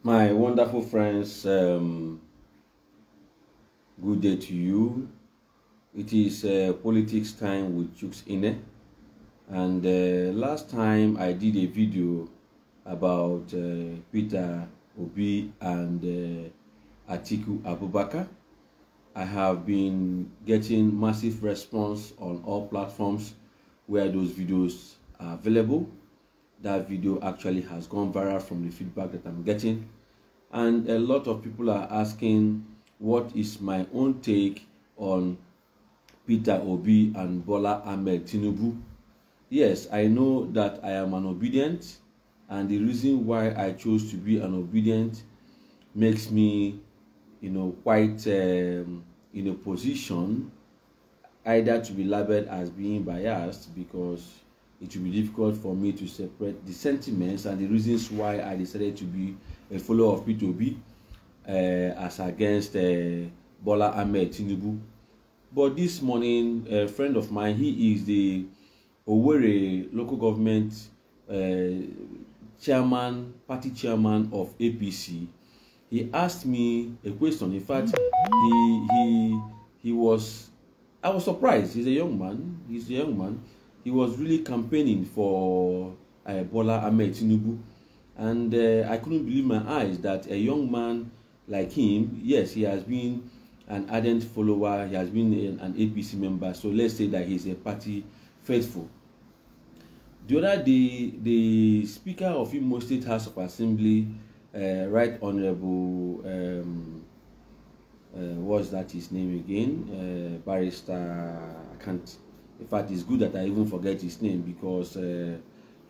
My wonderful friends, good day to you. It is politics time with Chooks Ine. And last time I did a video about Peter Obi and Atiku Abubakar. I have been getting massive response on all platforms where those videos are available. That video actually has gone viral from the feedback that I'm getting. And a lot of people are asking what is my own take on Peter Obi and Bola Ahmed Tinubu. Yes, I know that I am an obedient, and the reason why I chose to be an obedient makes me, quite in a position either to be labeled as being biased, because it will be difficult for me to separate the sentiments and the reasons why I decided to be a follower of Peter Obi as against Bola Ahmed Tinubu. But this morning, a friend of mine, he is the Owerri local government party chairman of APC. He asked me a question. In fact, I was surprised. He's a young man. He was really campaigning for Bola Ahmed Tinubu, and I couldn't believe my eyes that a young man like him, yes, he has been an ardent follower, he has been an APC member, so let's say that he's a party faithful. The other day, the Speaker of Imo State House of Assembly, Right Honorable, what's that his name again? Barrister, I can't. In fact, it's good that I even forget his name, because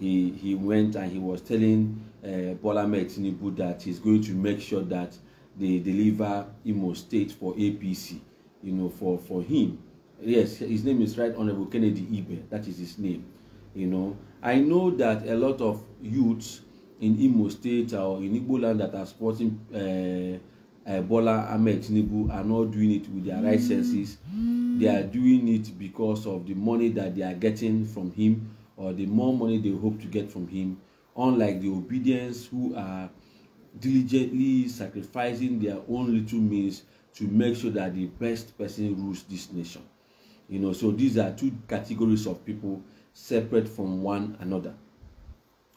he went and he was telling Bola Ahmed Tinubu that he's going to make sure that they deliver Imo State for APC, for him. Yes, his name is Right Honorable Kennedy Ibe. That is his name. I know that a lot of youths in Imo State or in Igbo land that are supporting Bola Ahmed Tinubu are not doing it with their right senses. They are doing it because of the money that they are getting from him, or the more money they hope to get from him, unlike the obedience who are diligently sacrificing their own little means to make sure that the best person rules this nation. So these are two categories of people separate from one another.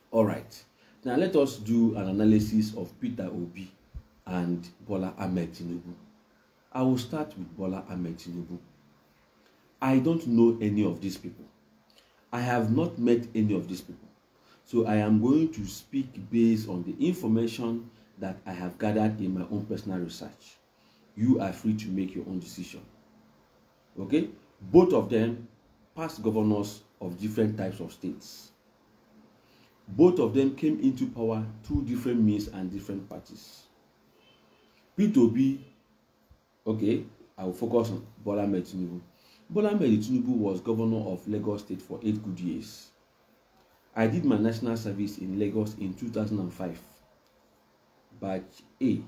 All right, now let us do an analysis of Peter Obi and Bola Ahmed Tinubu. I will start with Bola Ahmed Tinubu. I don't know any of these people. I have not met any of these people. So I am going to speak based on the information that I have gathered in my own personal research. You are free to make your own decision. Okay? Both of them past governors of different types of states. Both of them came into power through different means and different parties. Peter Obi, okay, I will focus on Bola Ahmed Tinubu. Bola Ahmed Tinubu was governor of Lagos State for 8 good years. I did my national service in Lagos in 2005. Batch A,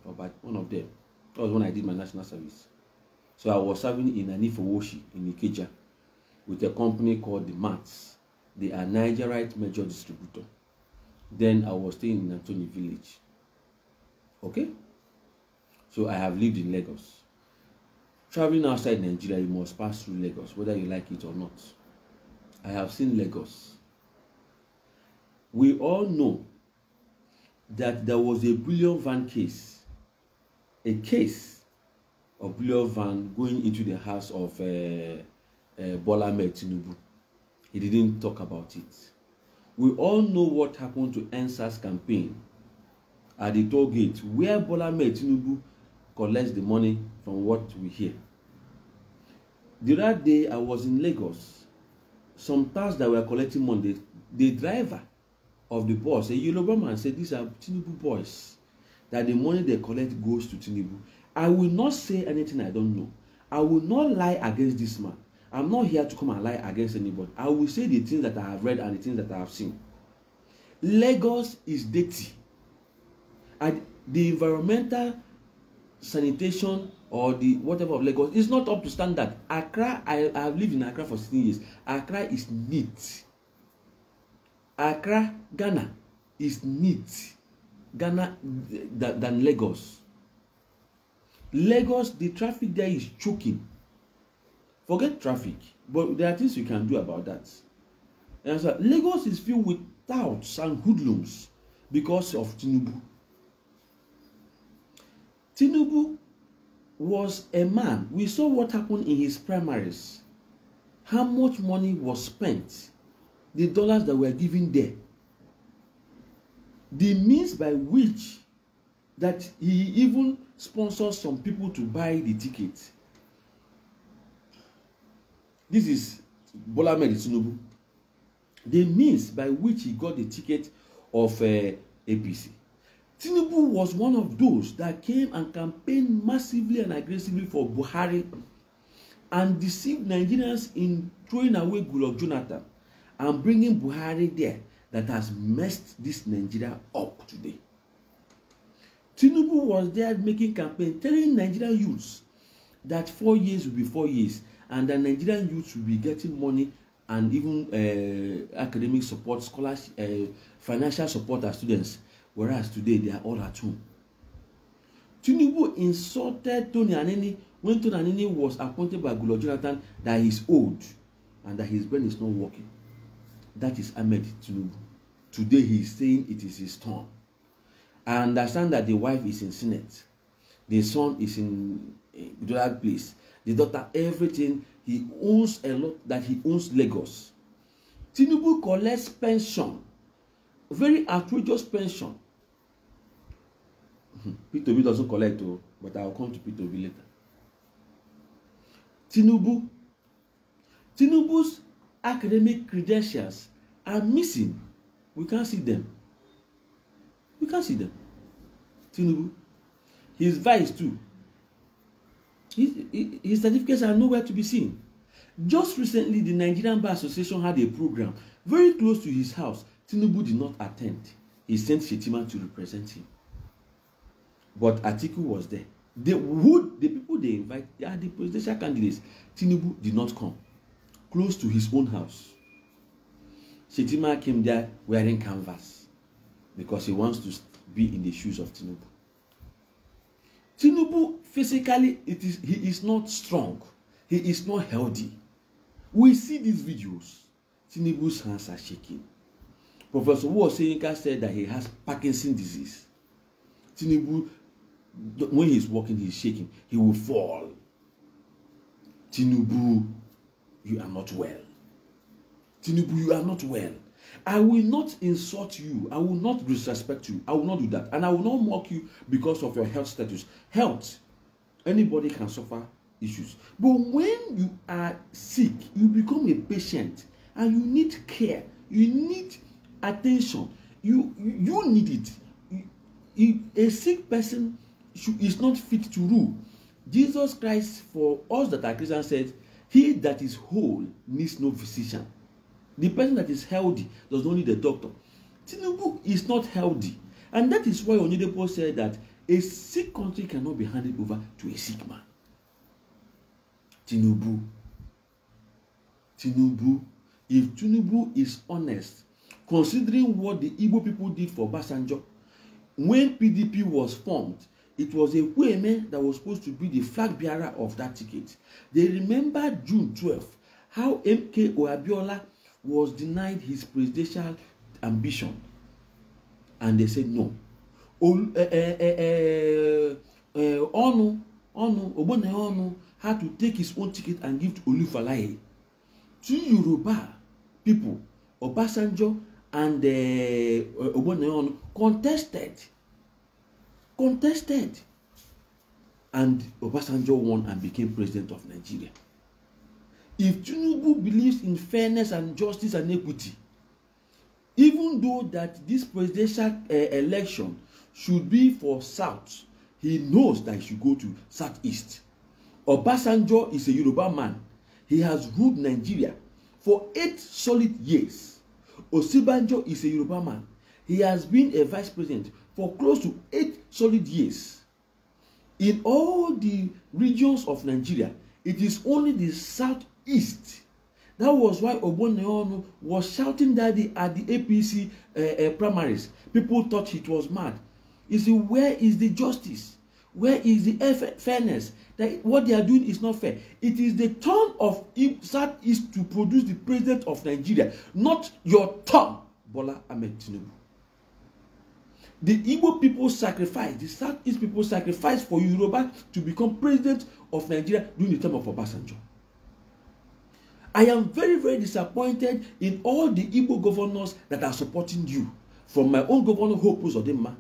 or batch one of them. That was when I did my national service. So I was serving in Anifowoshi in Ikeja with a company called the Mats. They are Nigerite major distributor. Then I was staying in Antony Village. Okay? So I have lived in Lagos. Traveling outside Nigeria, you must pass through Lagos, whether you like it or not. I have seen Lagos. We all know that there was a bullion van case. A case of bullion van going into the house of Bola Ahmed Tinubu. He didn't talk about it. We all know what happened to NSAS campaign at the toll gate, where Bola Ahmed Tinubu collects the money from what we hear. The other day I was in Lagos. Some tasks that were collecting money, the driver of the bus, a Yoruba man, said these are Tinubu boys, that the money they collect goes to Tinubu. I will not say anything I don't know. I will not lie against this man. I'm not here to come and lie against anybody. I will say the things that I have read and the things that I have seen. Lagos is dirty. And the environmental sanitation or the whatever of Lagos is not up to standard. Accra, I have lived in Accra for 16 years. Accra is neat. Accra, Ghana is neat. Ghana than Lagos. Lagos, the traffic there is choking. Forget traffic, but there are things you can do about that. And so Lagos is filled with touts and hoodlums because of Tinubu. Tinubu was a man. We saw what happened in his primaries. How much money was spent, the dollars that were given there, the means by which that he even sponsors some people to buy the ticket. This is Bola Ahmed Tinubu. The means by which he got the ticket of APC. Tinubu was one of those that came and campaigned massively and aggressively for Buhari and deceived Nigerians in throwing away Goodluck Jonathan and bringing Buhari there, that has messed this Nigeria up today. Tinubu was there making campaign, telling Nigerian youths that 4 years will be 4 years and that Nigerian youths will be getting money and even academic support, scholarship, financial support as students, whereas today they are all at home. Tinubu insulted Tony Anini when Tony Anini was appointed by Goodluck Jonathan that he's old and that his brain is not working. That is Ahmed Tinubu. Today he is saying it is his turn. I understand that the wife is in Senate, the son is in the place, the daughter, everything. He owns a lot, that he owns Lagos. Tinubu collects pension, very outrageous pension. Peter Obi doesn't collect, but I'll come to Peter Obi later. Tinubu's academic credentials are missing. We can't see them. We can't see them. Tinubu, his vice too. His certificates are nowhere to be seen. Just recently, the Nigerian Bar Association had a program very close to his house. Tinubu did not attend. He sent Shetima to represent him. But Atiku was there. The people they invite, they are the presidential candidates. Tinubu did not come. Close to his own house. Shetima came there wearing canvas because he wants to be in the shoes of Tinubu. Tinubu physically, he is not strong. He is not healthy. We see these videos. Tinubu's hands are shaking. Professor Wosenka said that he has Parkinson's disease. Tinubu, when he's walking, he's shaking. He will fall. Tinubu, you are not well. Tinubu, you are not well. I will not insult you. I will not disrespect you. I will not do that. And I will not mock you because of your health status. Health, anybody can suffer issues. But when you are sick, you become a patient and you need care. You need attention. You need it. A sick person is not fit to rule. Jesus Christ, for us that are Christians, said, he that is whole needs no physician. The person that is healthy does not need a doctor. Tinubu is not healthy. And that is why Onyedepo said that a sick country cannot be handed over to a sick man. Tinubu, if Tinubu is honest, considering what the Igbo people did for Obasanjo, when PDP was formed, it was a Kweme that was supposed to be the flag bearer of that ticket. They remember June 12th, how MK Abiola was denied his presidential ambition. And they said no. Onu had to take his own ticket and give to Olufalaye. Two Yoruba people, Obasanjo and Onu, contested. And Obasanjo won and became president of Nigeria. If Tinubu believes in fairness and justice and equity, even though that this presidential election should be for South, he knows that he should go to Southeast. Obasanjo is a Yoruba man. He has ruled Nigeria for 8 solid years. Osibanjo is a Yoruba man. He has been a vice president for close to 8 solid years. In all the regions of Nigeria, it is only the Southeast. That was why Ogbonneonu was shouting daddy at the APC primaries. People thought he was mad. You see, where is the justice? Where is the fairness? That what they are doing is not fair. It is the turn of Southeast to produce the president of Nigeria, not your turn, Bola Ahmed Tinubu. The Igbo people sacrificed, the Southeast people sacrificed for Yoruba to become president of Nigeria during the term of Obasanjo. I am very, very disappointed in all the Igbo governors that are supporting you, from my own governor Hope Uzodinma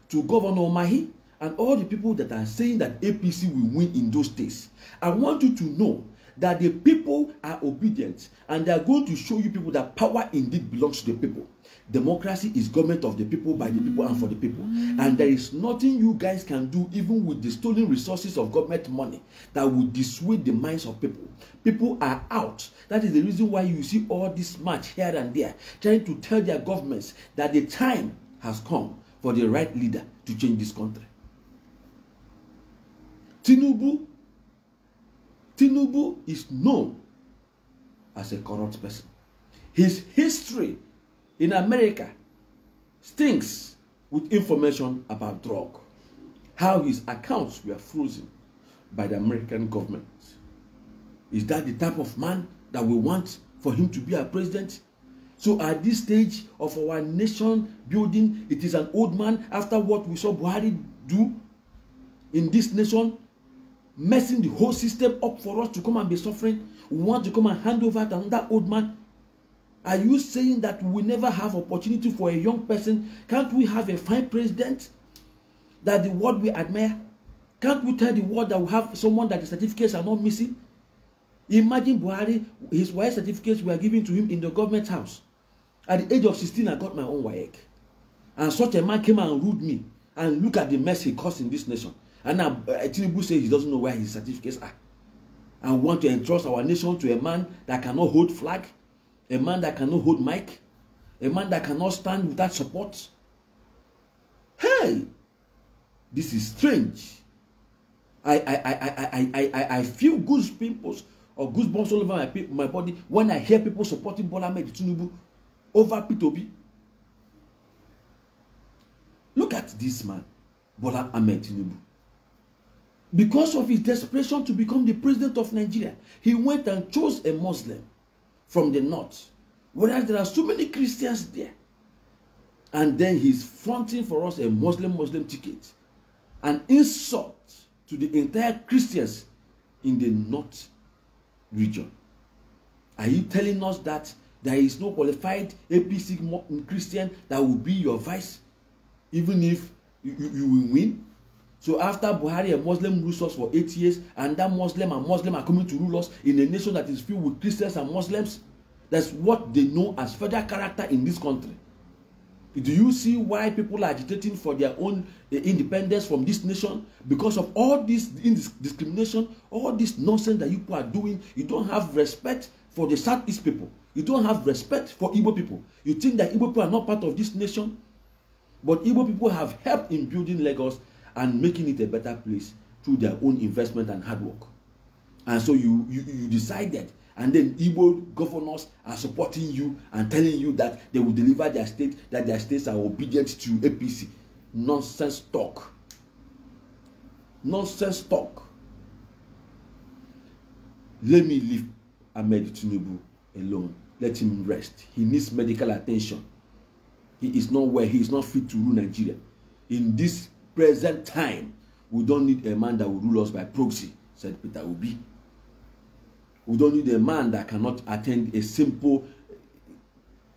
to Governor Mahi, and all the people that are saying that APC will win in those states. I want you to know that the people are obedient, and they are going to show you people that power indeed belongs to the people. Democracy is government of the people, by the people, and for the people. And there is nothing you guys can do, even with the stolen resources of government money, that will dissuade the minds of people. People are out. That is the reason why you see all this march here and there, trying to tell their governments that the time has come for the right leader to change this country. Tinubu is known as a corrupt person. His history in America stinks with information about drug. How his accounts were frozen by the American government. Is that the type of man that we want for him to be our president? So at this stage of our nation building, it is an old man after what we saw Buhari do in this nation, messing the whole system up for us to come and be suffering. We want to come and hand over to another old man. Are you saying that we never have opportunity for a young person? Can't we have a fine president that the world we admire? Can't we tell the world that we have someone that the certificates are not missing? Imagine Buhari, his WAEC certificates were given to him in the government house. At the age of 16, I got my own WAEC. And such a man came and ruled me. And look at the mess he caused in this nation. And now Tinubu says he doesn't know where his certificates are. And want to entrust our nation to a man that cannot hold flag, a man that cannot hold mic, a man that cannot stand without support. Hey, this is strange. I feel goosebumps all over my body when I hear people supporting Bola Ahmed Tinubu over Peter Obi. Look at this man, Bola Ahmed Tinubu. Because of his desperation to become the president of Nigeria, he went and chose a Muslim from the north, whereas there are so many Christians there. And then he's fronting for us a Muslim ticket, an insult to the entire Christians in the north region. Are you telling us that there is no qualified APC Christian that will be your vice, even if you will win? So after Buhari, a Muslim rules us for 8 years, and that Muslim are coming to rule us in a nation that is filled with Christians and Muslims. That's what they know as federal character in this country. Do you see why people are agitating for their own independence from this nation? Because of all this discrimination, all this nonsense that you people are doing. You don't have respect for the Southeast people. You don't have respect for Igbo people. You think that Igbo people are not part of this nation? But Igbo people have helped in building Lagos and making it a better place through their own investment and hard work. And so you decided, and then Igbo governors are supporting you and telling you that they will deliver their state, that their states are obedient to APC. Nonsense talk. Nonsense talk. Let me leave Ahmed Tinubu alone. Let him rest. He needs medical attention. He is not well. He is not fit to rule Nigeria. In this present time, we don't need a man that will rule us by proxy, said Peter Obi. We don't need a man that cannot attend a simple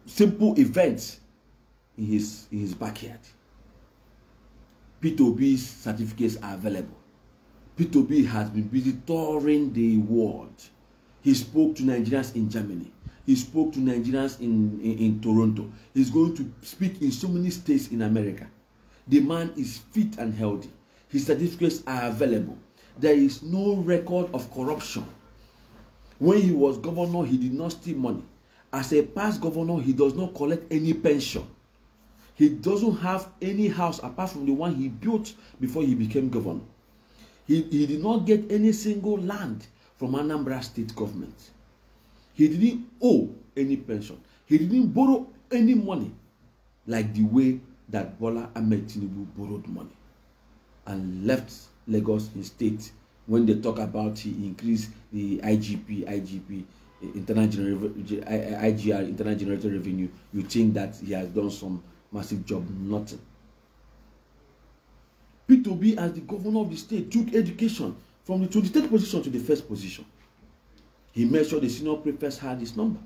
event in his backyard. Peter Obi's certificates are available. Peter Obi has been busy touring the world. He spoke to Nigerians in Germany. He spoke to Nigerians in Toronto. He's going to speak in so many states in America. The man is fit and healthy. His certificates are available. There is no record of corruption. When he was governor, he did not steal money. As a past governor, he does not collect any pension. He doesn't have any house apart from the one he built before he became governor. He did not get any single land from Anambra state government. He didn't owe any pension. He didn't borrow any money like the way that Bola Ahmed Tinubu borrowed money and left Lagos in state. When they talk about he increased the IGR, internal generated revenue, you think that he has done some massive job. Nothing. Peter Obi, as the governor of the state, took education from the 23rd position to the 1st position. He made sure the senior prefects had his number.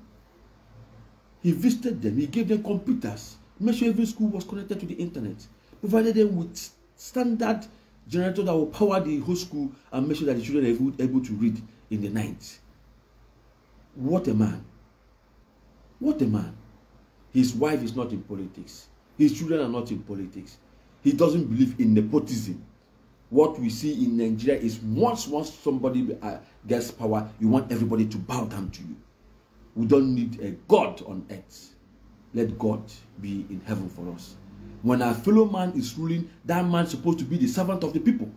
He visited them. He gave them computers. Made sure every school was connected to the internet. Provided them with standard generator that will power the whole school and make sure that the children are able to read in the night. What a man. What a man. His wife is not in politics. His children are not in politics. He doesn't believe in nepotism. What we see in Nigeria is once somebody gets power, you want everybody to bow down to you. We don't need a God on earth. Let God be in heaven for us. When our fellow man is ruling, that man is supposed to be the servant of the people.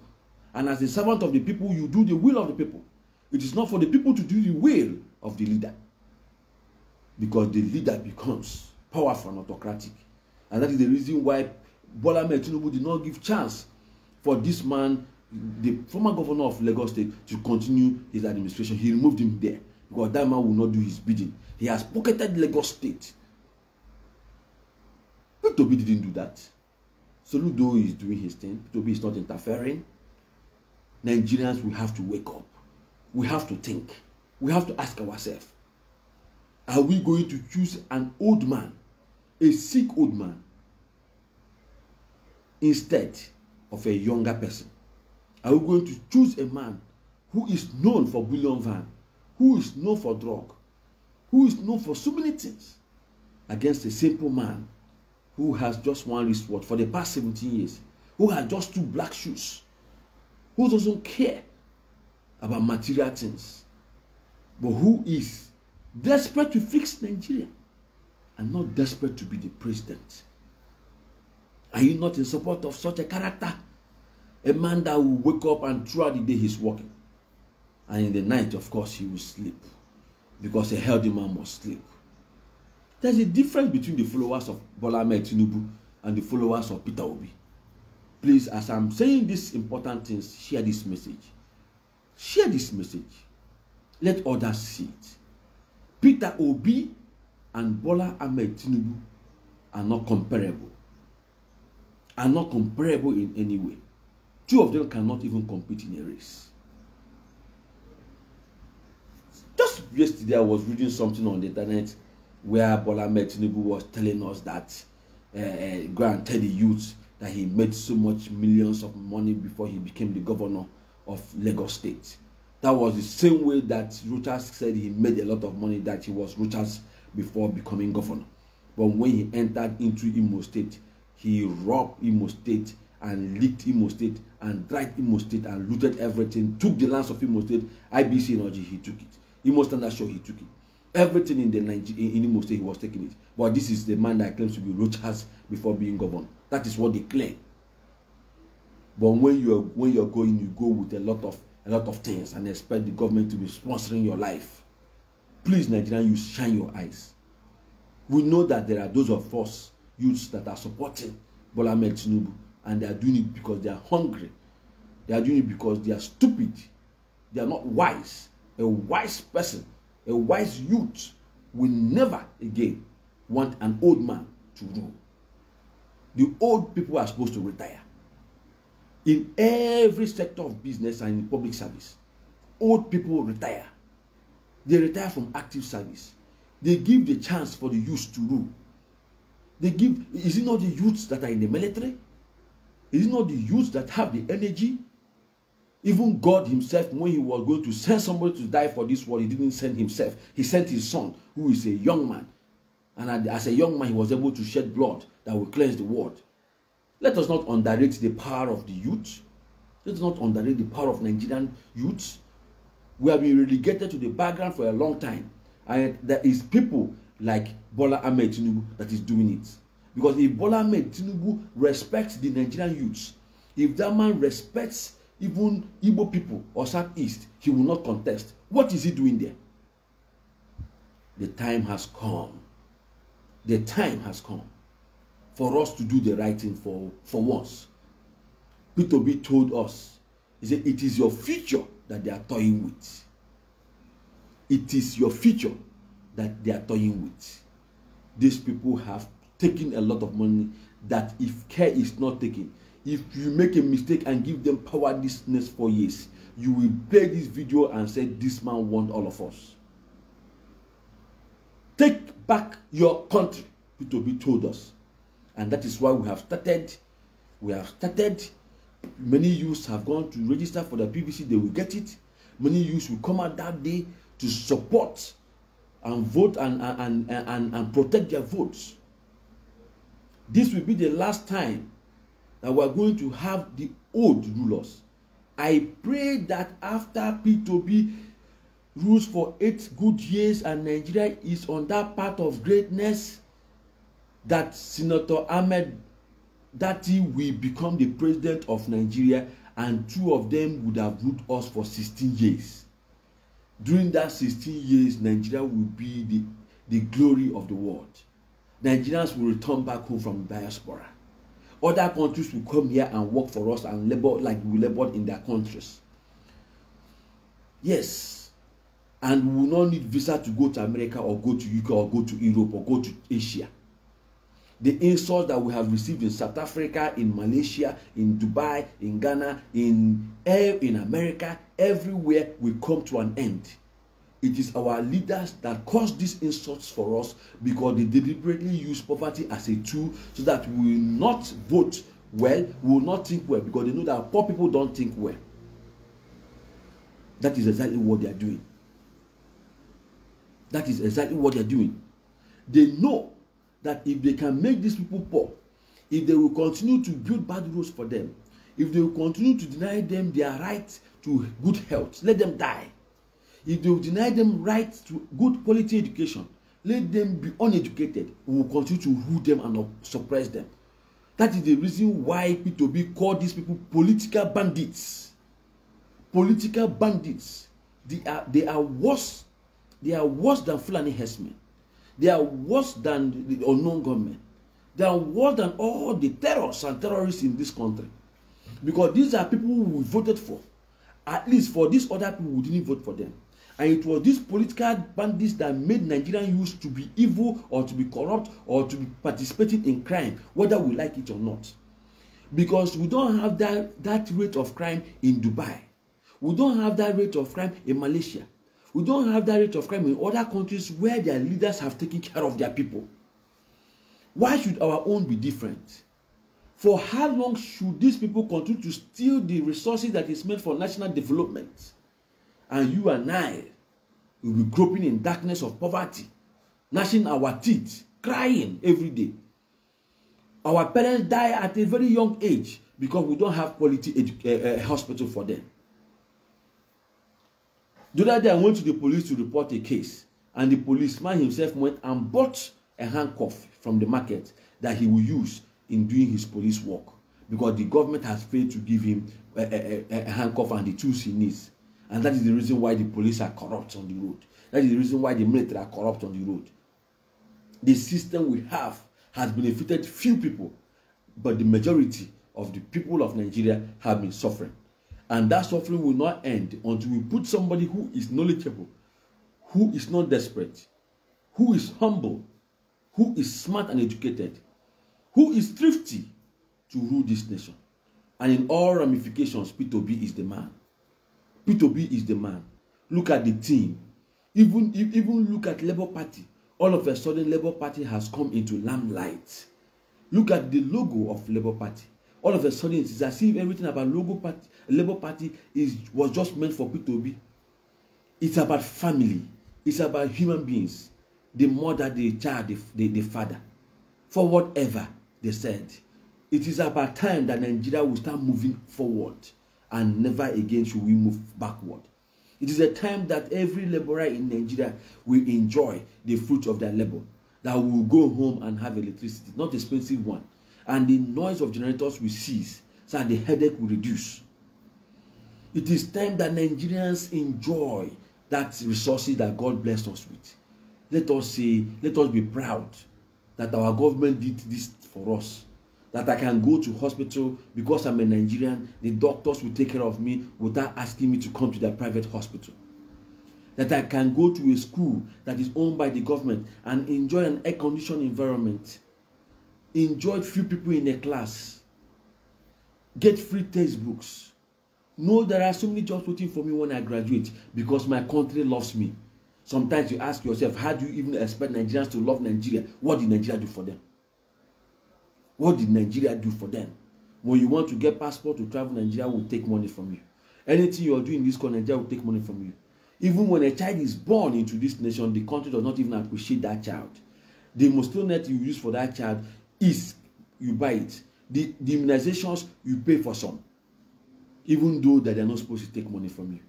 And as the servant of the people, you do the will of the people. It is not for the people to do the will of the leader. Because the leader becomes powerful and autocratic. And that is the reason why Bola Ahmed Tinubu did not give chance for this man, the former governor of Lagos State, to continue his administration. He removed him there because that man will not do his bidding. He has pocketed Lagos State. Peter Obi didn't do that. Soludo is doing his thing. Peter Obi is not interfering. Nigerians, we have to wake up. We have to think. We have to ask ourselves, are we going to choose an old man, a sick old man, instead of a younger person? Are we going to choose a man who is known for bullion van, who is known for drug, who is known for so many things, against a simple man who has just one wristwatch for the past 17 years, who has just 2 black shoes, who doesn't care about material things, but who is desperate to fix Nigeria and not desperate to be the president? Are you not in support of such a character? A man that will wake up and throughout the day he's working, and in the night, of course, he will sleep, because a healthy man must sleep. There's a difference between the followers of Bola Ahmed Tinubu and the followers of Peter Obi. Please, as I'm saying these important things, share this message. Share this message. Let others see it. Peter Obi and Bola Ahmed Tinubu are not comparable. Are not comparable in any way. 2 of them cannot even compete in a race. Just yesterday, I was reading something on the internet where Bola Ahmed Tinubu was telling us that go and tell the youth that he made so much millions of money before he became the governor of Lagos State. That was the same way that Reuters said he made a lot of money, that he was Reuters before becoming governor. But when he entered into Imo State, he robbed Imo State and leaked Imo State and dragged Imo State and looted everything, took the lands of Imo State. IBC Energy, he took it. Imo Standard Show, he took it. Everything in Imo State, he was taking it. But this is the man that claims to be Reuters before being governor. That is what they claim. But when you're going, you go with a lot of things and expect the government to be sponsoring your life. Please, Nigerian youth, shine your eyes. We know that there are those of us youths that are supporting Bola Ahmed Tinubu, and they are doing it because they are hungry. They are doing it because they are stupid. They are not wise. A wise person, a wise youth, will never again want an old man to rule. The old people are supposed to retire. In every sector of business and in public service, old people retire. They retire from active service. They give the chance for the youth to rule. Is it not the youths that are in the military? Is it not the youths that have the energy? Even God himself, when he was going to send somebody to die for this world, he didn't send himself. He sent his son, who is a young man. And as a young man, he was able to shed blood that will cleanse the world. Let us not underrate the power of the youth. Let us not underrate the power of Nigerian youths. We have been relegated to the background for a long time. And there is people like Bola Ahmed Tinubu that is doing it. Because if Bola Ahmed Tinubu respects the Nigerian youths, if that man respects even Igbo people or Southeast, he will not contest. What is he doing there? The time has come. The time has come. for us to do the right thing for once. Peter Obi told us, he said, it is your future that they are toying with. It is your future that they are toying with. These people have taken a lot of money that if care is not taken, if you make a mistake and give them power this next 4 years, you will play this video and say, this man wants all of us. Take back your country, Peter Obi told us. And that is why we have started. Many youths have gone to register for the PVC, they will get it. Many youths will come out that day to support and vote and protect their votes. This will be the last time that we are going to have the old rulers. I pray that after Peter Obi rules for 8 good years and Nigeria is on that path of greatness, that Senator Ahmed will become the president of Nigeria, and 2 of them would have ruled us for 16 years. During that 16 years, Nigeria will be the glory of the world. Nigerians will return back home from diaspora. Other countries will come here and work for us and labor like we labored in their countries. Yes. And we will not need visa to go to America or go to UK or go to Europe or go to Asia. The insults that we have received in South Africa, in Malaysia, in Dubai, in Ghana, in America, everywhere will come to an end. It is our leaders that cause these insults for us because they deliberately use poverty as a tool so that we will not vote well, we will not think well, because they know that poor people don't think well. That is exactly what they are doing. That is exactly what they are doing. They know that if they can make these people poor, if they will continue to build bad roads for them, if they will continue to deny them their right to good health, let them die. If they will deny them right to good quality education, let them be uneducated. We will continue to rule them and suppress them. That is the reason why Peter Obi called these people political bandits. Political bandits. They are worse. They are worse than Fulani herdsmen. They are worse than the unknown government. They are worse than all the terrorists and terrorists in this country. Because these are people who we voted for. At least for these other people, we didn't vote for them. And it was these political bandits that made Nigerian youth to be evil or to be corrupt or to be participating in crime, whether we like it or not. Because we don't have that rate of crime in Dubai. We don't have that rate of crime in Malaysia. We don't have that rate of crime in other countries where their leaders have taken care of their people. Why should our own be different? For how long should these people continue to steal the resources that is meant for national development? And you and I will be groping in darkness of poverty, gnashing our teeth, crying every day. Our parents die at a very young age because we don't have quality hospital for them. The other day I went to the police to report a case, and the policeman himself went and bought a handcuff from the market that he will use in doing his police work, because the government has failed to give him a handcuff and the tools he needs. And that is the reason why the police are corrupt on the road. That is the reason why the military are corrupt on the road. The system we have has benefited few people, but the majority of the people of Nigeria have been suffering. And that suffering will not end until we put somebody who is knowledgeable, who is not desperate, who is humble, who is smart and educated, who is thrifty to rule this nation. And in all ramifications, Peter Obi is the man. Peter Obi is the man. Look at the team. Even look at Labour Party. All of a sudden, Labour Party has come into limelight. Look at the logo of Labour Party. All of a sudden, it is as if everything about Labour Party was just meant for Peter Obi. It's about family. It's about human beings. The mother, the child, the father. For whatever they said. It is about time that Nigeria will start moving forward. And never again should we move backward. It is a time that every laborer in Nigeria will enjoy the fruit of their labor. That we will go home and have electricity, not expensive one. And the noise of generators will cease, so that the headache will reduce. It is time that Nigerians enjoy that resources that God blessed us with. Let us say, let us be proud that our government did this for us. That I can go to hospital because I'm a Nigerian, the doctors will take care of me without asking me to come to their private hospital. That I can go to a school that is owned by the government and enjoy an air-conditioned environment. Enjoy few people in a class. Get free textbooks. Know there are so many jobs waiting for me when I graduate because my country loves me. Sometimes you ask yourself, how do you even expect Nigerians to love Nigeria? What did Nigeria do for them? What did Nigeria do for them? When you want to get passport to travel, Nigeria will take money from you. Anything you are doing in this country, Nigeria will take money from you. Even when a child is born into this nation, the country does not even appreciate that child. The mosquito net you use for that child is, you buy it. The immunizations, you pay for some. Even though that they are not supposed to take money from you.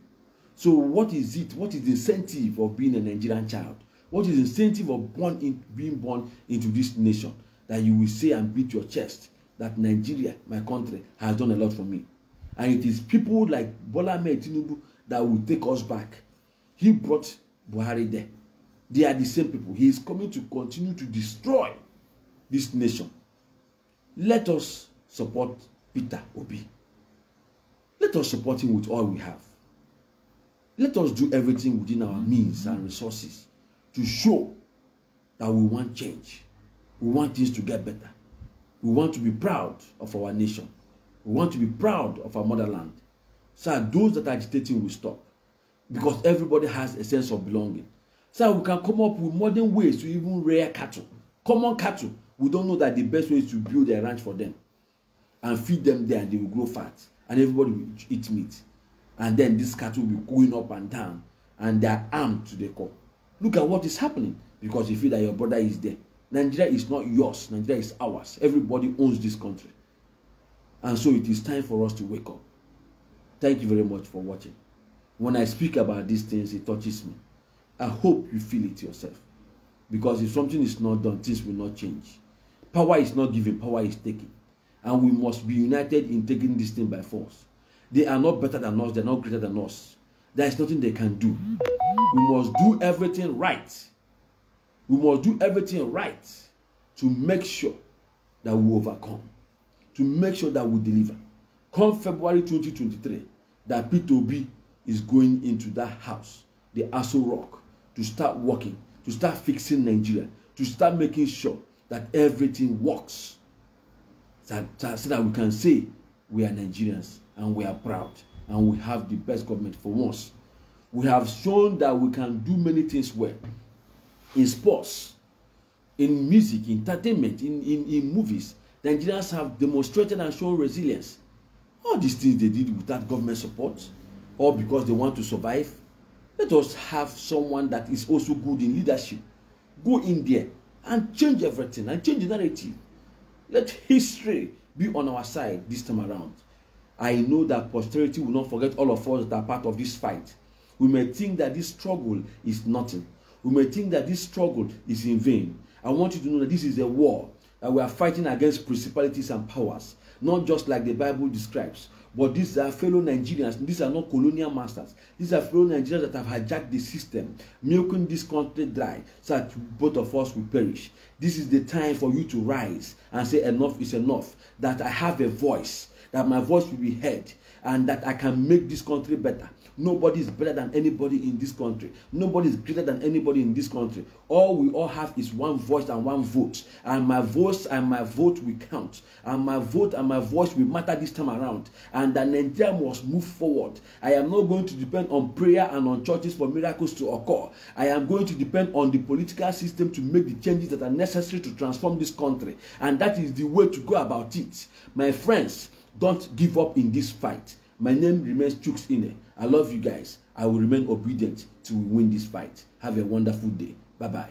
So what is it? What is the incentive of being a Nigerian child? What is the incentive of being born into this nation? That you will say and beat your chest that Nigeria, my country, has done a lot for me. And it is people like Bola Ahmed Tinubu that will take us back. He brought Buhari there. They are the same people. He is coming to continue to destroy this nation. Let us support Peter Obi. Let us support him with all we have. Let us do everything within our means and resources to show that we want change. We want things to get better. We want to be proud of our nation. We want to be proud of our motherland. So those that are agitating will stop. Because everybody has a sense of belonging. So we can come up with modern ways to even rear cattle. Common cattle. We don't know that the best way is to build a ranch for them. And feed them there and they will grow fat. And everybody will eat meat. And then this cattle will be going up and down. And they are armed to the core. Look at what is happening. Because you feel that your brother is there. Nigeria is not yours. Nigeria is ours. Everybody owns this country. And so it is time for us to wake up. Thank you very much for watching. When I speak about these things, it touches me. I hope you feel it yourself. Because if something is not done, things will not change. Power is not given, power is taken. And we must be united in taking this thing by force. They are not better than us, they are not greater than us. There is nothing they can do. We must do everything right. We must do everything right to make sure that we overcome, to make sure that we deliver. Come February 2023, that Peter Obi is going into that house, the Aso Rock, to start working, to start fixing Nigeria, to start making sure that everything works, so that we can say we are Nigerians and we are proud and we have the best government for once. We have shown that we can do many things well. In sports, in music, in entertainment, in movies, the Nigerians have demonstrated and shown resilience. All these things they did without government support or because they want to survive. Let us have someone that is also good in leadership. Go in there and change everything and change the narrative. Let history be on our side this time around. I know that posterity will not forget all of us that are part of this fight. We may think that this struggle is nothing. We may think that this struggle is in vain. I want you to know that this is a war, that we are fighting against principalities and powers, not just like the Bible describes, but these are fellow Nigerians. These are not colonial masters. These are fellow Nigerians that have hijacked the system, milking this country dry, so that both of us will perish. This is the time for you to rise and say enough is enough, that I have a voice, that my voice will be heard, and that I can make this country better. Nobody is better than anybody in this country. Nobody is greater than anybody in this country. All we all have is one voice and one vote. And my voice and my vote will count. And my vote and my voice will matter this time around. And that Nigeria must move forward. I am not going to depend on prayer and on churches for miracles to occur. I am going to depend on the political system to make the changes that are necessary to transform this country. And that is the way to go about it. My friends, don't give up in this fight. My name remains Chuks Ine. I love you guys. I will remain obedient to win this fight. Have a wonderful day. Bye-bye.